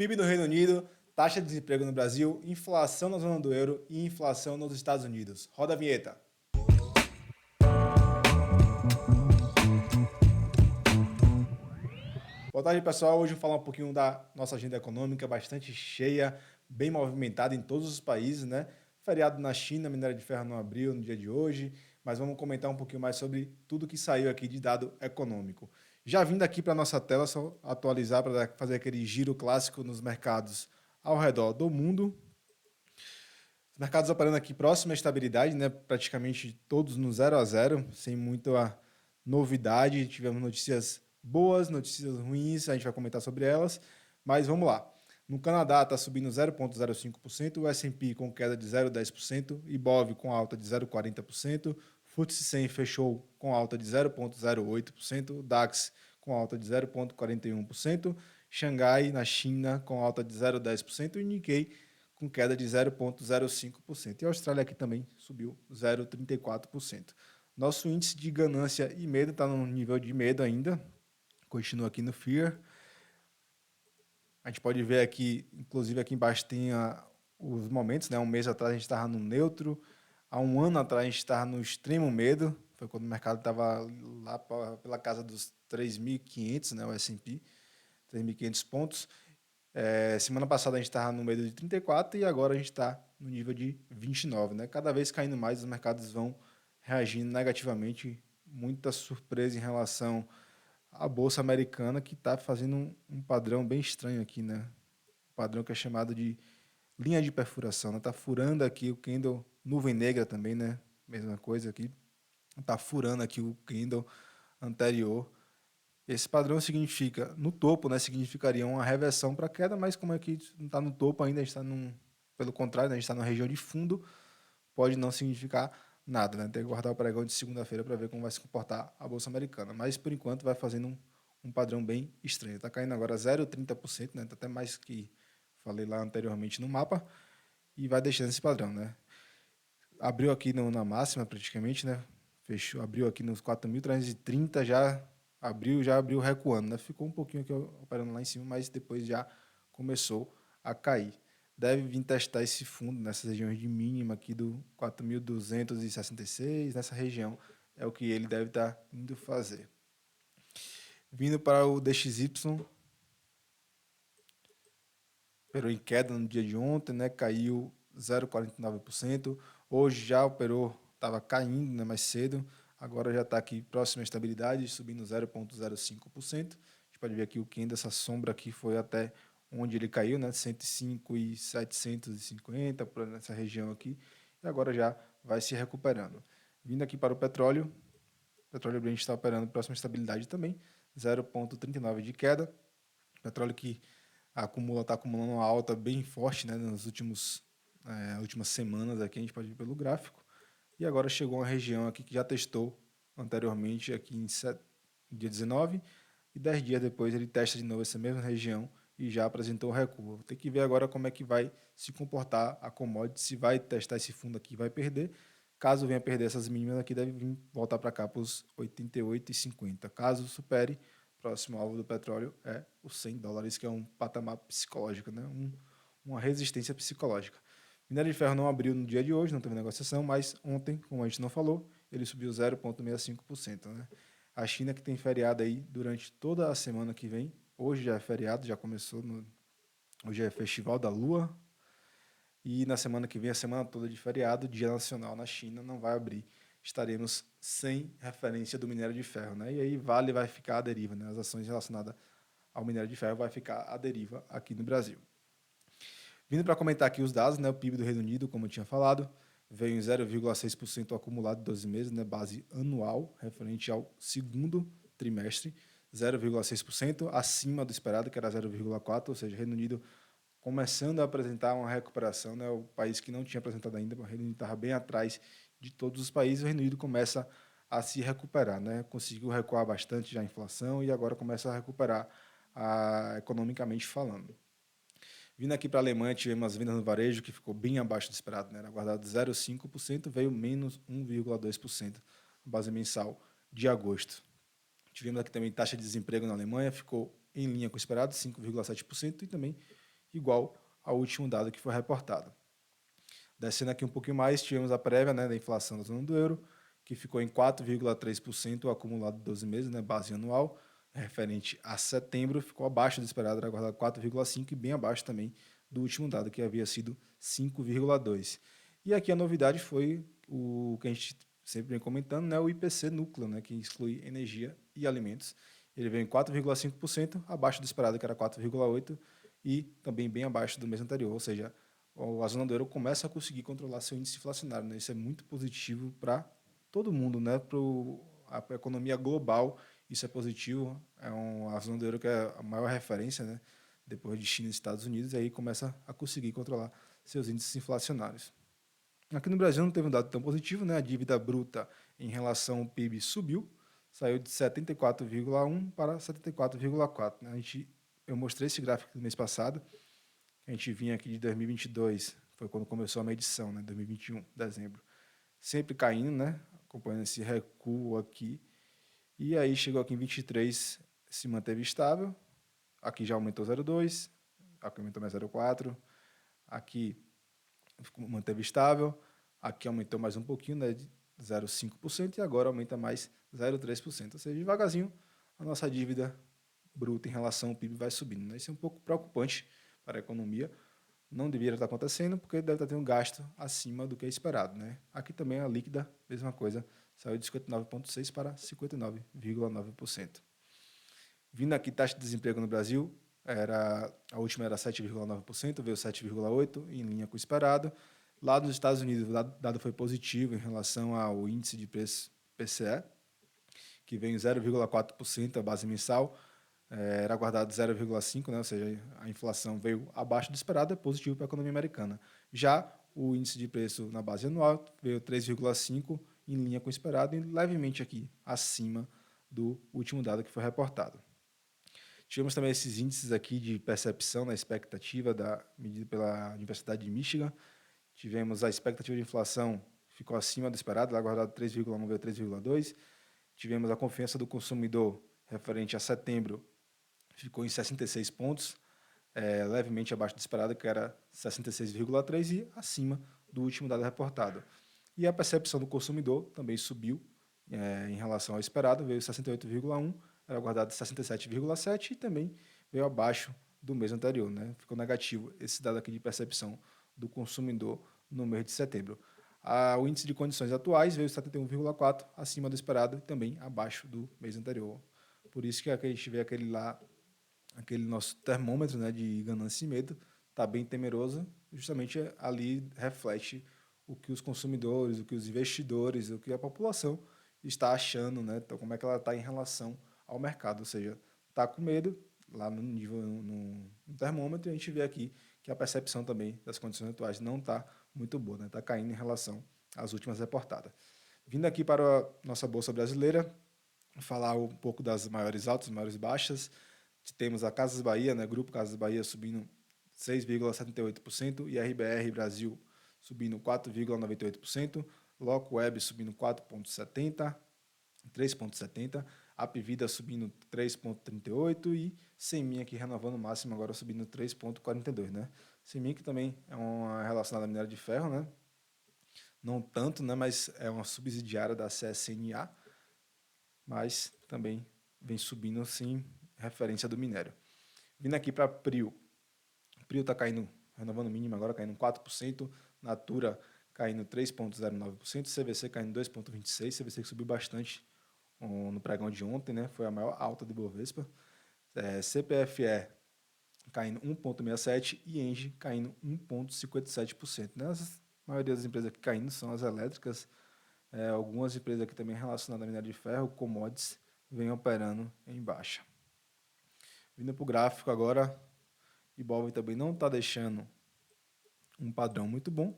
PIB do Reino Unido, taxa de desemprego no Brasil, inflação na zona do euro e inflação nos Estados Unidos. Roda a vinheta. Boa tarde, pessoal. Hoje eu vou falar um pouquinho da nossa agenda econômica, bastante cheia, bem movimentada em todos os países, né? Feriado na China, minério de ferro não abriu no dia de hoje, mas vamos comentar um pouquinho mais sobre tudo que saiu aqui de dado econômico. Já vindo aqui para a nossa tela, só atualizar para fazer aquele giro clássico nos mercados ao redor do mundo. Os mercados operando aqui próximo à estabilidade, né? Praticamente todos no 0 a 0, sem muita novidade. Tivemos notícias boas, notícias ruins, a gente vai comentar sobre elas, mas vamos lá. No Canadá está subindo 0,05%, o S&P com queda de 0,10%, Ibov com alta de 0,40%, FTSE 100 fechou com alta de 0,08%, o DAX com alta de 0,41%, Xangai na China com alta de 0,10% e Nikkei com queda de 0,05%. E a Austrália aqui também subiu 0,34%. Nosso índice de ganância e medo está no nível de medo ainda, continua aqui no Fear. A gente pode ver aqui, inclusive aqui embaixo tem os momentos, né? Um mês atrás a gente estava no neutro, há um ano atrás a gente estava no extremo medo, foi quando o mercado estava lá pela casa dos 3.500, né? O S&P, 3.500 pontos. Semana passada a gente estava no medo de 34 e agora a gente está no nível de 29, né? Cada vez caindo mais, os mercados vão reagindo negativamente. Muita surpresa em relação à Bolsa Americana, que está fazendo um padrão bem estranho aqui, né? Um padrão que é chamado de linha de perfuração, né? Está furando aqui o candle, nuvem negra também, né? Mesma coisa aqui. Está furando aqui o candle anterior. Esse padrão significa, no topo, né, significaria uma reversão para queda, mas como aqui não está no topo ainda, a gente está pelo contrário, né, a gente está na região de fundo, pode não significar nada, né? Tem que guardar o pregão de segunda-feira para ver como vai se comportar a Bolsa Americana. Mas, por enquanto, vai fazendo um padrão bem estranho. Está caindo agora 0,30%, né? Tá até mais que falei lá anteriormente no mapa, e vai deixando esse padrão, né? Abriu aqui na máxima praticamente, né? Fechou, abriu aqui nos 4.330, já abriu recuando, né? Ficou um pouquinho aqui operando lá em cima, mas depois já começou a cair. Deve vir testar esse fundo nessas regiões de mínima aqui do 4.266, nessa região é o que ele deve estar indo fazer. Vindo para o DXY, operou em queda no dia de ontem, né? Caiu 0,49%. Hoje já operou, estava caindo, né, mais cedo. Agora já está aqui próximo à estabilidade, subindo 0,05%. A gente pode ver aqui o candle, essa sombra aqui foi até onde ele caiu, né? 105,750, nessa região aqui. E agora já vai se recuperando. Vindo aqui para o petróleo Brent está operando próxima à estabilidade também, 0,39 de queda. Petróleo que está acumulando uma alta bem forte, né, nas últimas semanas aqui, a gente pode ver pelo gráfico. E agora chegou uma região aqui que já testou anteriormente aqui em dia 19 e 10 dias depois ele testa de novo essa mesma região e já apresentou recuo. Tem que ver agora como é que vai se comportar a commodity, se vai testar esse fundo aqui, vai perder. Caso venha perder essas mínimas aqui, deve vir voltar para cá para os 88,50. Caso supere, próximo alvo do petróleo é os $100, que é um patamar psicológico, né? Uma resistência psicológica. Minério de ferro não abriu no dia de hoje, não teve negociação, mas ontem, como a gente não falou, ele subiu 0,65%. Né? A China, que tem feriado aí durante toda a semana que vem, hoje já é feriado, já começou, hoje é Festival da Lua, e na semana que vem, a semana toda de feriado, Dia Nacional na China, não vai abrir. Estaremos sem referência do minério de ferro, né? E aí Vale vai ficar à deriva, né? As ações relacionadas ao minério de ferro vai ficar à deriva aqui no Brasil. Vindo para comentar aqui os dados, né? O PIB do Reino Unido, como eu tinha falado, veio em 0,6% acumulado de 12 meses, né? Base anual, referente ao segundo trimestre, 0,6%, acima do esperado, que era 0,4%, ou seja, o Reino Unido começando a apresentar uma recuperação, né? O país que não tinha apresentado ainda, o Reino Unido estava bem atrás de todos os países, o Reino Unido começa a se recuperar, né? Conseguiu recuar bastante já a inflação e agora começa a recuperar economicamente falando. Vindo aqui para a Alemanha, tivemos as vendas no varejo, que ficou bem abaixo do esperado, né? Era guardado 0,5%, veio menos 1,2%, base mensal de agosto. Tivemos aqui também taxa de desemprego na Alemanha, ficou em linha com o esperado, 5,7%, e também igual ao último dado que foi reportado. Descendo aqui um pouquinho mais, tivemos a prévia, né, da inflação da zona do euro, que ficou em 4,3% acumulado de 12 meses, né, base anual, referente a setembro, ficou abaixo do esperado, era guardado 4,5% e bem abaixo também do último dado, que havia sido 5,2%. E aqui a novidade foi o que a gente sempre vem comentando, né, o IPC núcleo, né, que exclui energia e alimentos. Ele veio em 4,5%, abaixo do esperado, que era 4,8%, e também bem abaixo do mês anterior, ou seja, a zona do euro começa a conseguir controlar seu índice inflacionário. Né? Isso é muito positivo para todo mundo, né? Para a economia global, isso é positivo. A zona do euro que é a maior referência, né? Depois de China e Estados Unidos, e aí começa a conseguir controlar seus índices inflacionários. Aqui no Brasil não teve um dado tão positivo, né? A dívida bruta em relação ao PIB subiu, saiu de 74,1 para 74,4. Né? Eu mostrei esse gráfico no mês passado. A gente vinha aqui de 2022, foi quando começou a medição, né? 2021, dezembro. Sempre caindo, né? Acompanhando esse recuo aqui. E aí chegou aqui em 23, se manteve estável. Aqui já aumentou 0,2, aqui aumentou mais 0,4. Aqui manteve estável. Aqui aumentou mais um pouquinho, né? De 0,5% e agora aumenta mais 0,3%. Ou seja, devagarzinho a nossa dívida bruta em relação ao PIB vai subindo. Né? Isso é um pouco preocupante para a economia. Não deveria estar acontecendo, porque deve estar tendo um gasto acima do que é esperado. Né? Aqui também a líquida, mesma coisa, saiu de 59,6% para 59,9%. Vindo aqui, taxa de desemprego no Brasil, a última era 7,9%, veio 7,8%, em linha com o esperado. Lá nos Estados Unidos, o dado foi positivo em relação ao índice de preço PCE, que veio em 0,4% a base mensal, era guardado 0,5%, né? Ou seja, a inflação veio abaixo do esperado, é positivo para a economia americana. Já o índice de preço na base anual veio 3,5%, em linha com o esperado, e levemente aqui acima do último dado que foi reportado. Tivemos também esses índices aqui de percepção na expectativa medida pela Universidade de Michigan. Tivemos a expectativa de inflação ficou acima do esperado, lá guardado 3,1 veio 3,2. Tivemos a confiança do consumidor referente a setembro, ficou em 66 pontos, levemente abaixo do esperado, que era 66,3 e acima do último dado reportado. E a percepção do consumidor também subiu em relação ao esperado, veio 68,1, era guardado 67,7 e também veio abaixo do mês anterior. Né? Ficou negativo esse dado aqui de percepção do consumidor no mês de setembro. O índice de condições atuais veio 71,4, acima do esperado e também abaixo do mês anterior. Por isso que a gente vê aquele nosso termômetro, né, de ganância e medo, está bem temeroso, justamente ali reflete o que os consumidores, o que os investidores, o que a população está achando, né, então como é que ela está em relação ao mercado, ou seja, está com medo lá no nível no termômetro, e a gente vê aqui que a percepção também das condições atuais não está muito boa, né, está caindo em relação às últimas reportadas. Vindo aqui para a nossa Bolsa Brasileira, falar um pouco das maiores altas, maiores baixas. Temos a Casas Bahia, né, Grupo Casas Bahia subindo 6,78%, IRBR Brasil subindo 4,98%, Loco Web subindo 4,70%, 3,70%, Apvida subindo 3,38% e Semin aqui renovando o máximo agora subindo 3,42%. Né? Semin que também é uma relacionada à minério de ferro, né? Não tanto, né, mas é uma subsidiária da CSNA, mas também vem subindo sim, referência do minério. Vindo aqui para Prio. Prio está caindo, renovando o mínimo agora, caindo 4%, Natura caindo 3,09%, CVC caindo 2,26%, CVC que subiu bastante no pregão de ontem, né? Foi a maior alta do Ibovespa. CPFE caindo 1,67% e Engie caindo 1,57%. Né? A maioria das empresas que caindo são as elétricas. Algumas empresas aqui também relacionadas a minério de ferro, commodities, vêm operando em baixa. Vindo para o gráfico agora, Ibov também não está deixando um padrão muito bom,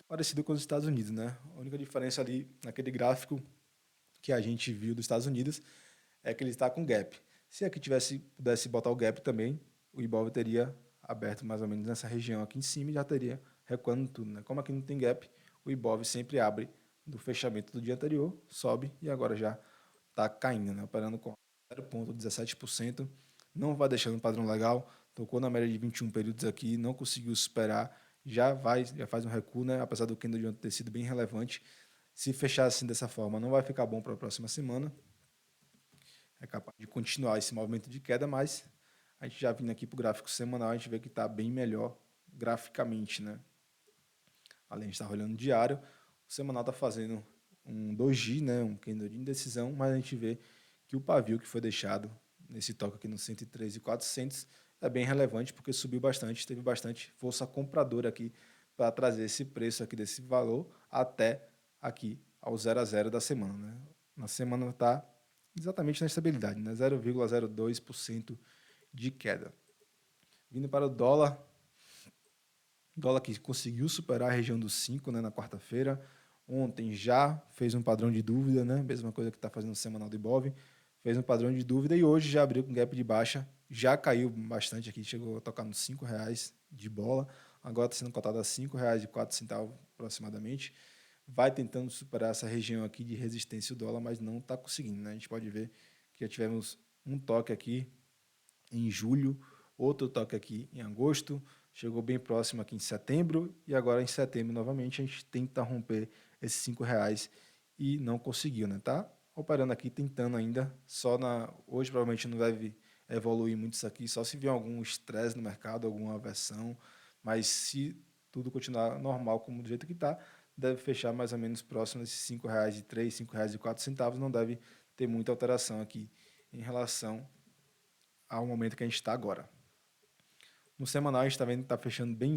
parecido com os Estados Unidos, né? A única diferença ali naquele gráfico que a gente viu dos Estados Unidos é que ele está com gap. Se aqui pudesse botar o gap também, o Ibov teria aberto mais ou menos nessa região aqui em cima e já teria recuando tudo, né? Como aqui não tem gap, o Ibov sempre abre do fechamento do dia anterior, sobe e agora já está caindo, né? Operando com 0,17%, não vai deixando um padrão legal, tocou na média de 21 períodos aqui, não conseguiu superar, já faz um recuo, né? Apesar do candle de ontem ter sido bem relevante. Se fechar assim dessa forma, não vai ficar bom para a próxima semana. É capaz de continuar esse movimento de queda, mas a gente já vindo aqui para o gráfico semanal, a gente vê que está bem melhor graficamente, né? Além de estar olhando diário, o semanal está fazendo um doji, né? Um candle de indecisão, mas a gente vê que o pavio que foi deixado nesse toque aqui no 103.400 é bem relevante porque subiu bastante, teve bastante força compradora aqui para trazer esse preço aqui desse valor até aqui ao 0 a 0 da semana, né? Na semana está exatamente na estabilidade, né? 0,02% de queda. Vindo para o dólar que conseguiu superar a região dos 5, né, na quarta-feira. Ontem já fez um padrão de dúvida, né? Mesma coisa que está fazendo no semanal do Ibov. Fez um padrão de dúvida e hoje já abriu com gap de baixa. Já caiu bastante aqui, chegou a tocar nos R$ 5 de bola. Agora está sendo cotado a R$ 5,04 aproximadamente. Vai tentando superar essa região aqui de resistência do dólar, mas não está conseguindo, né? A gente pode ver que já tivemos um toque aqui em julho, outro toque aqui em agosto, chegou bem próximo aqui em setembro e agora em setembro novamente a gente tenta romper esses R$ 5 e não conseguiu, né? Tá operando aqui, tentando ainda, hoje provavelmente não deve evoluir muito isso aqui, só se vier algum estresse no mercado, alguma aversão, mas se tudo continuar normal como do jeito que está, deve fechar mais ou menos próximo desses R$ 5,03, R$ 5,04, não deve ter muita alteração aqui em relação ao momento que a gente está agora. No semanal a gente está vendo que está fechando bem,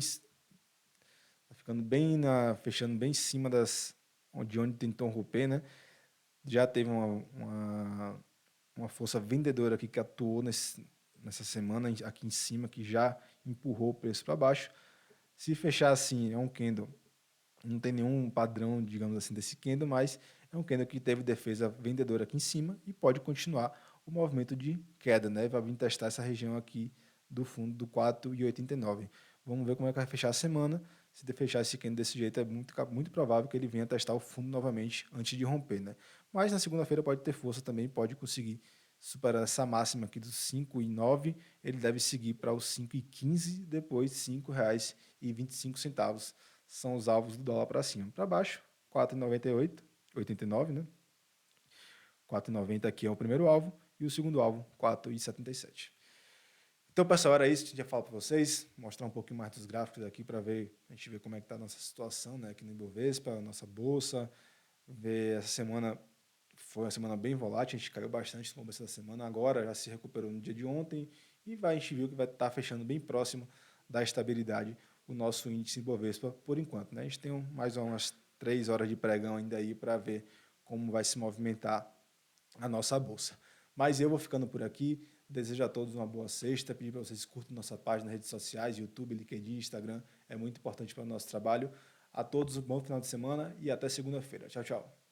tá ficando bem fechando bem em cima de onde tentou romper, né? Já teve uma força vendedora aqui que atuou nessa semana aqui em cima, que já empurrou o preço para baixo. Se fechar assim, é um candle, não tem nenhum padrão, digamos assim, desse candle, mas é um candle que teve defesa vendedora aqui em cima e pode continuar o movimento de queda, né? Vai vir testar essa região aqui do fundo do 4,89. Vamos ver como é que vai fechar a semana. Se fechar esse candle desse jeito, é muito provável que ele venha testar o fundo novamente antes de romper, né? Mas na segunda-feira pode ter força também, pode conseguir superar essa máxima aqui dos 5,9. Ele deve seguir para os 5,15, depois R$ 5,25 são os alvos do dólar para cima. Para baixo, 4,98, 89, né? 4,90 aqui é o primeiro alvo e o segundo alvo, 4,77. Então, pessoal, era isso que eu tinha falado para vocês, mostrar um pouquinho mais dos gráficos aqui para a gente ver como é que está a nossa situação, né, aqui no Ibovespa, a nossa bolsa, ver essa semana foi uma semana bem volátil, a gente caiu bastante no começo da semana, agora já se recuperou no dia de ontem e a gente viu que vai estar fechando bem próximo da estabilidade o nosso índice Ibovespa por enquanto, né? A gente tem mais umas 3 horas de pregão ainda aí para ver como vai se movimentar a nossa bolsa. Mas eu vou ficando por aqui. Desejo a todos uma boa sexta. Pedir para vocês curtam nossa página nas redes sociais, YouTube, LinkedIn, Instagram. É muito importante para o nosso trabalho. A todos um bom final de semana e até segunda-feira. Tchau, tchau.